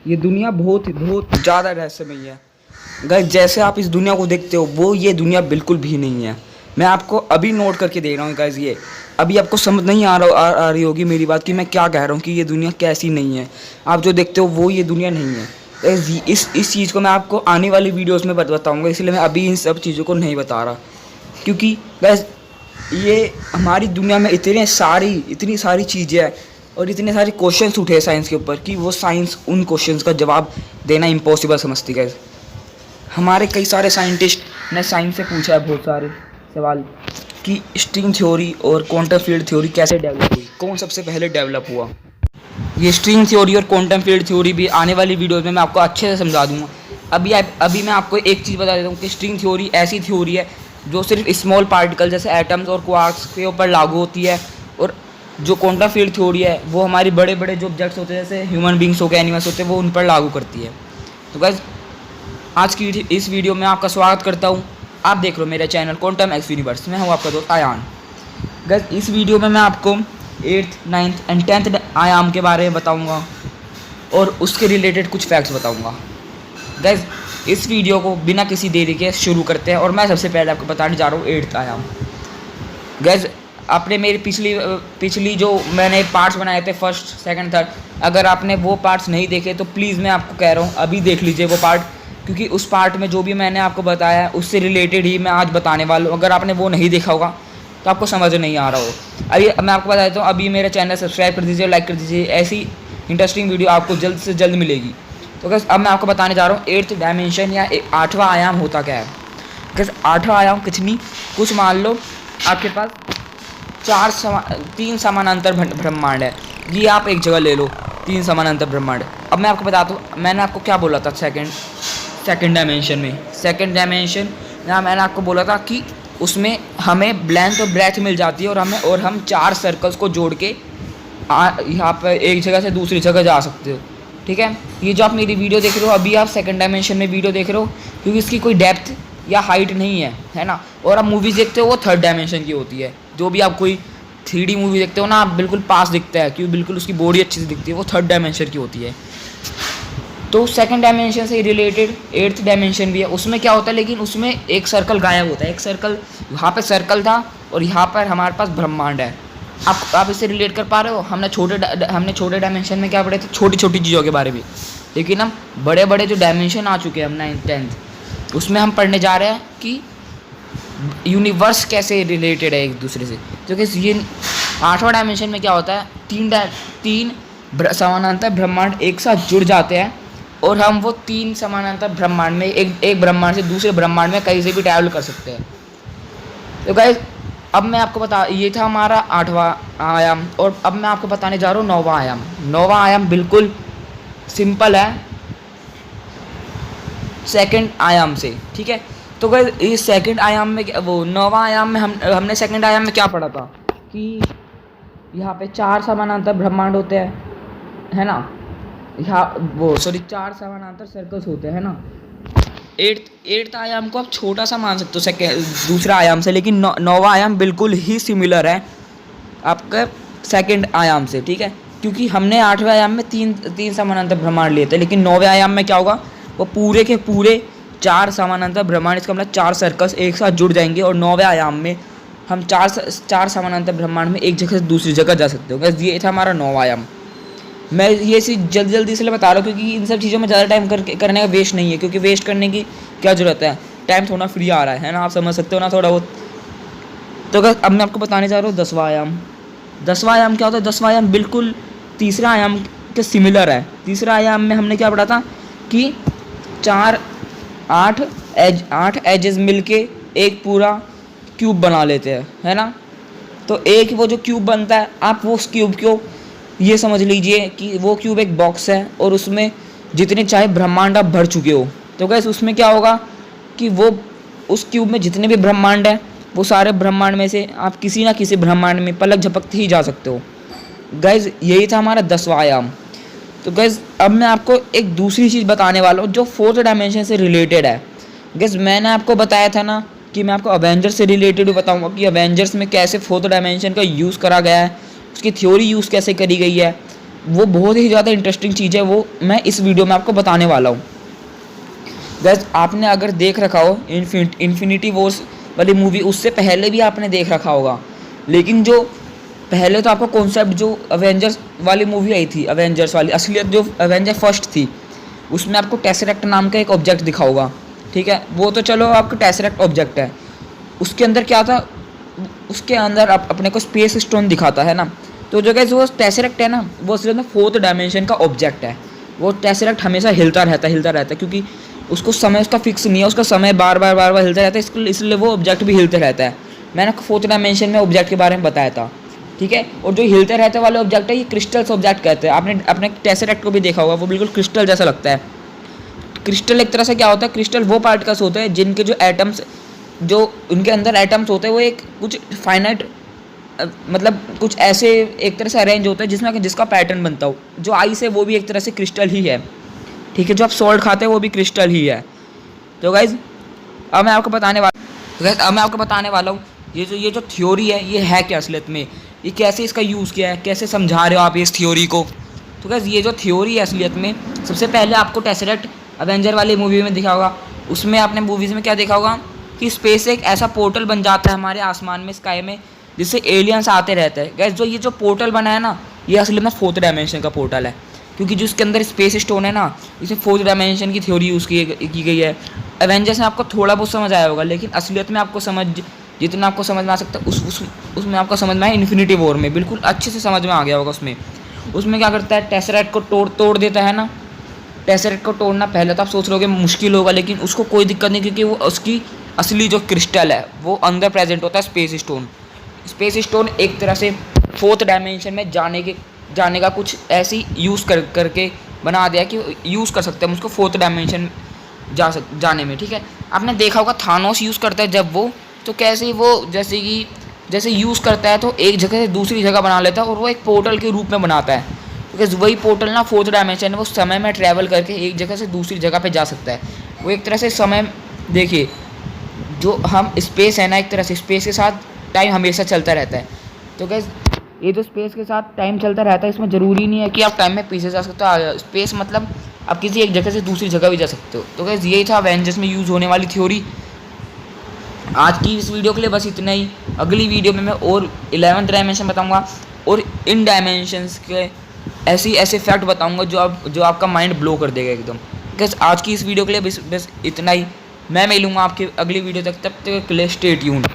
ये दुनिया बहुत बहुत ज़्यादा रहस्यमयी है गाइस। जैसे आप इस दुनिया को देखते हो वो ये दुनिया बिल्कुल भी नहीं है। मैं आपको अभी नोट करके दे रहा हूँ गाइस। ये अभी आपको समझ नहीं आ रही होगी मेरी बात कि मैं क्या कह रहा हूँ कि ये दुनिया कैसी नहीं है। आप जो देखते हो वो ये दुनिया नहीं है। इस चीज़ को मैं आपको आने वाली वीडियोज़ में बताऊँगा, इसलिए मैं अभी इन सब चीज़ों को नहीं बता रहा। क्योंकि गाइस ये हमारी दुनिया में इतनी सारी चीज़ें हैं और इतने सारे क्वेश्चंस उठे हैं साइंस के ऊपर कि वो साइंस उन क्वेश्चंस का जवाब देना इम्पॉसिबल समझती है। हमारे कई सारे साइंटिस्ट ने साइंस से पूछा है बहुत सारे सवाल कि स्ट्रिंग थ्योरी और क्वांटम फील्ड थ्योरी कैसे डेवलप हुई, कौन सबसे पहले डेवलप हुआ। ये स्ट्रिंग थ्योरी और क्वांटम फील्ड थ्योरी भी आने वाली वीडियोज़ में मैं आपको अच्छे से समझा दूंगा। अभी मैं आपको एक चीज़ बता देता हूँ कि स्ट्रिंग थ्योरी ऐसी थ्योरी है जो सिर्फ स्मॉल पार्टिकल जैसे एटम्स और क्वार्क्स के ऊपर लागू होती है। और जो क्वांटम फील्ड थ्योरी है वो हमारी बड़े बड़े जो ऑब्जेक्ट्स होते हैं जैसे ह्यूमन बींग्स हो गए, एनिमल्स होते हैं, वो उन पर लागू करती है। तो गाइस आज की इस वीडियो में आपका स्वागत करता हूँ। आप देख रहे हो मेरे चैनल क्वांटम एक्स यूनिवर्स। मैं हूँ आपका दोस्त आयान। गाइस इस वीडियो में मैं आपको 8th, 9th एंड 10th आयाम के बारे में बताऊँगा और उसके रिलेटेड कुछ फैक्ट्स बताऊँगा। गाइस इस वीडियो को बिना किसी देरी के शुरू करते हैं और मैं सबसे पहले आपको बताने जा रहा हूँ 8th आयाम। गाइस आपने मेरी पिछली जो मैंने पार्ट्स बनाए थे फर्स्ट, सेकंड, थर्ड, अगर आपने वो पार्ट्स नहीं देखे तो प्लीज़ मैं आपको कह रहा हूँ अभी देख लीजिए वो पार्ट, क्योंकि उस पार्ट में जो भी मैंने आपको बताया है उससे रिलेटेड ही मैं आज बताने वाला हूँ। अगर आपने वो नहीं देखा होगा तो आपको समझ नहीं आ रहा हो। अभी मैं आपको बता देता हूँ, अभी मेरा चैनल सब्सक्राइब कर दीजिए, लाइक कर दीजिए, ऐसी इंटरेस्टिंग वीडियो आपको जल्द से जल्द मिलेगी। तो बस अब मैं आपको बताने जा रहा हूँ 8th डायमेंशन या 8वां आयाम होता क्या है। बस 8वां आयाम कुछ नहीं, कुछ मान लो आपके पास 3 समानांतर ब्रह्मांड है। ये आप एक जगह ले लो, 3 समानांतर ब्रह्मांड। अब मैं आपको बताता हूँ, मैंने आपको क्या बोला था सेकंड डायमेंशन में मैंने आपको बोला था कि उसमें हमें लेंथ और ब्रेथ मिल जाती है और हम 4 सर्कल्स को जोड़ के यहाँ पर एक जगह से दूसरी जगह जा सकते हो। ठीक है, ये जो आप मेरी वीडियो देख रहे हो अभी आप सेकंड डायमेंशन में वीडियो देख रहे हो, क्योंकि इसकी कोई डेप्थ या हाइट नहीं है ना। और आप मूवीज़ देखते हो वो 3rd डायमेंशन की होती है। जो भी आप कोई 3D मूवी देखते हो ना, आप बिल्कुल पास दिखता है, क्योंकि बिल्कुल उसकी बॉडी अच्छी से दिखती है, वो 3rd डायमेंशन की होती है। तो सेकंड डायमेंशन से रिलेटेड 8th डायमेंशन भी है। उसमें क्या होता है, लेकिन उसमें एक सर्कल गायब होता है। एक सर्कल यहाँ पे सर्कल था और यहाँ पर हमारे पास ब्रह्मांड है। आप इससे रिलेट कर पा रहे हो। हमने छोटे डायमेंशन में क्या पढ़े थे, छोटी छोटी चीज़ों के बारे में, लेकिन हम बड़े बड़े जो डायमेंशन आ चुके हैं हम 9th 10th उसमें हम पढ़ने जा रहे हैं कि यूनिवर्स कैसे रिलेटेड है एक दूसरे से। तो कि ये 8वां डायमेंशन में क्या होता है, 3 समानांतर ब्रह्मांड एक साथ जुड़ जाते हैं और हम वो 3 समानांतर ब्रह्मांड में एक ब्रह्मांड से दूसरे ब्रह्मांड में कहीं से भी ट्रैवल कर सकते हैं। तो गाइस अब मैं आपको ये था हमारा 8वां आयाम, और अब मैं आपको बताने जा रहा हूँ 9वां आयाम। 9वां आयाम बिल्कुल सिंपल है सेकंड आयाम से। ठीक है, तो गाइस इस सेकंड आयाम में वो 9वां आयाम में हमने सेकंड आयाम में क्या पढ़ा था कि यहाँ पे 4 समानांतर ब्रह्मांड होते हैं, है ना। 4 समानांतर सर्कल्स होते हैं ना। 8th आयाम को आप छोटा सा मान सकते हो दूसरा आयाम से, लेकिन 9वां आयाम बिल्कुल ही सिमिलर है आपका सेकंड आयाम से। ठीक है, क्योंकि हमने 8वें आयाम में तीन समानांतर ब्रह्मांड लिए थे, लेकिन 9वें आयाम में क्या होगा, वो पूरे के पूरे 4 समानांतर ब्रह्मांड, इसका मतलब 4 सर्कल्स एक साथ जुड़ जाएंगे और 9वें आयाम में हम 4 समानांतर ब्रह्मांड में एक जगह से दूसरी जगह जा सकते हो। ये था हमारा 9वां आयाम। मैं ये चीज़ जल्दी इसलिए बता रहा हूँ क्योंकि इन सब चीज़ों में ज़्यादा टाइम करने का वेस्ट नहीं है, क्योंकि वेस्ट करने की क्या ज़रूरत है, टाइम थोड़ा फ्री आ रहा है ना, आप समझ सकते हो ना थोड़ा बहुत। तो अगर अब मैं आपको बताने जा रहा हूँ 10वां आयाम। 10वां आयाम क्या होता है, 10वां आयाम बिल्कुल तीसरा आयाम के सिमिलर है। तीसरा आयाम में हमने क्या पढ़ा था कि 8 एजेस मिलके एक पूरा क्यूब बना लेते हैं, है ना। तो एक वो जो क्यूब बनता है, आप वो उस क्यूब को ये समझ लीजिए कि वो क्यूब एक बॉक्स है और उसमें जितने चाहे ब्रह्मांड आप भर चुके हो। तो गैस उसमें क्या होगा कि वो उस क्यूब में जितने भी ब्रह्मांड हैं वो सारे ब्रह्मांड में से आप किसी ना किसी ब्रह्मांड में पलक झपकते ही जा सकते हो। गैस यही था हमारा 10वां आयाम। तो गैस अब मैं आपको एक दूसरी चीज़ बताने वाला हूँ जो 4th डायमेंशन से रिलेटेड है। गैस मैंने आपको बताया था ना कि मैं आपको अवेंजर्स से रिलेटेड बताऊँगा कि अवेंजर्स में कैसे 4th डायमेंशन का यूज़ करा गया है, उसकी थ्योरी यूज़ कैसे करी गई है। वो बहुत ही ज़्यादा इंटरेस्टिंग चीज़ है, वो मैं इस वीडियो में आपको बताने वाला हूँ। गैस आपने अगर देख रखा हो इन्फिनिटी वॉर्स वाली मूवी, उससे पहले भी आपने देख रखा होगा, लेकिन जो पहले तो आपको कॉन्सेप्ट जो अवेंजर्स वाली मूवी आई थी, अवेंजर्स वाली असलियत जो अवेंजर फर्स्ट थी, उसमें आपको टेसरेक्ट नाम का एक ऑब्जेक्ट दिखा होगा, ठीक है। वो तो चलो आपका टेसरेक्ट ऑब्जेक्ट है, उसके अंदर क्या था, उसके अंदर अपने को स्पेस स्टोन दिखाता है ना। तो जो गैस वो टेसरेक्ट है ना, वो असलियत में 4th डायमेंशन का ऑब्जेक्ट है। वो टेसरेक्ट हमेशा हिलता रहता है, क्योंकि उसको समय उसका फिक्स नहीं है, उसका समय बार बार हिलता रहता है, इसलिए वो ऑब्जेक्ट भी हिलते रहता है। मैंने 4th डायमेंशन में ऑब्जेक्ट के बारे में बताया था, ठीक है। और जो हिलते रहते वाले ऑब्जेक्ट है, ये क्रिस्टल्स ऑब्जेक्ट कहते हैं। आपने अपने टेसरेक्ट को भी देखा होगा, वो बिल्कुल क्रिस्टल जैसा लगता है। क्रिस्टल एक तरह से क्या होता है, क्रिस्टल वो पार्टिकल्स होते हैं जिनके जो एटम्स, जो उनके अंदर एटम्स होते हैं, वो एक कुछ फाइनाइट मतलब कुछ ऐसे एक तरह से अरेंज होता है जिसमें जिसका पैटर्न बनता हो। जो आइस है वो भी एक तरह से क्रिस्टल ही है, ठीक है। जो आप सॉल्ट खाते हैं वो भी क्रिस्टल ही है। तो गाइज अब मैं आपको बताने वाला हूँ ये जो थ्योरी है, ये है क्या असलियत में, ये कैसे इसका यूज़ किया है, कैसे समझा रहे हो आप इस थ्योरी को। तो गाइज ये जो थ्योरी है असलियत में, सबसे पहले आपको टेसरेक्ट अवेंजर वाली मूवी में दिखा होगा। उसमें आपने मूवीज़ में क्या देखा होगा कि स्पेस एक ऐसा पोर्टल बन जाता है हमारे आसमान में, स्काई में, जिससे एलियंस आते रहते हैं। गैस जो ये जो पोर्टल बना है ना, ये असली में 4th डायमेंशन का पोर्टल है, क्योंकि जो इसके अंदर स्पेस स्टोन है ना, इसे 4th डायमेंशन की थ्योरी यूज़ की गई है। एवेंजर्स में आपको थोड़ा बहुत समझ आया होगा, लेकिन असलियत में आपको जितना आपको समझ में आ सकता है उसमें आपको समझ में आया इन्फिनिटी वॉर में, बिल्कुल अच्छे से समझ में आ गया होगा। उसमें क्या करता है, टेसरेक्ट को तोड़ देता है ना। टेसरेक्ट को तोड़ना पहले तो आप सोच रहे हो मुश्किल होगा, लेकिन उसको कोई दिक्कत नहीं, क्योंकि वो उसकी असली जो क्रिस्टल है वो अंदर प्रेजेंट होता है, स्पेस स्टोन एक तरह से 4th डायमेंशन में जाने का कुछ ऐसी यूज़ करके बना दिया कि यूज़ कर सकते हैं हम उसको 4th डायमेंशन जाने में, ठीक है। आपने देखा होगा थानोस यूज़ करता है जब वो, तो कैसे वो जैसे यूज़ करता है तो एक जगह से दूसरी जगह बना लेता है, और वो एक पोर्टल के रूप में बनाता है, क्योंकि वही पोर्टल ना 4th डायमेंशन है, वो समय में ट्रैवल करके एक जगह से दूसरी जगह पे जा सकता है। वो एक तरह से समय, देखिए जो हम स्पेस है ना, एक तरह से स्पेस के साथ टाइम हमेशा चलता रहता है। तो गैस ये जो स्पेस के साथ टाइम चलता रहता है, इसमें ज़रूरी नहीं है कि आप टाइम में पीछे जा सकते हो। स्पेस मतलब आप किसी एक जगह से दूसरी जगह भी जा सकते हो। तो गैस यही था अवेंजर्स में यूज़ होने वाली थ्योरी। आज की इस वीडियो के लिए बस इतना ही। अगली वीडियो में मैं और 11th डायमेंशन बताऊँगा, और इन डायमेंशंस के ऐसे फैक्ट बताऊँगा जो आपका माइंड ब्लो कर देगा एकदम। गैस आज की इस वीडियो के लिए बस इतना ही। मैं मिलूँगा आपके अगली वीडियो तक, तब तक के लिए स्टे ट्यून्ड।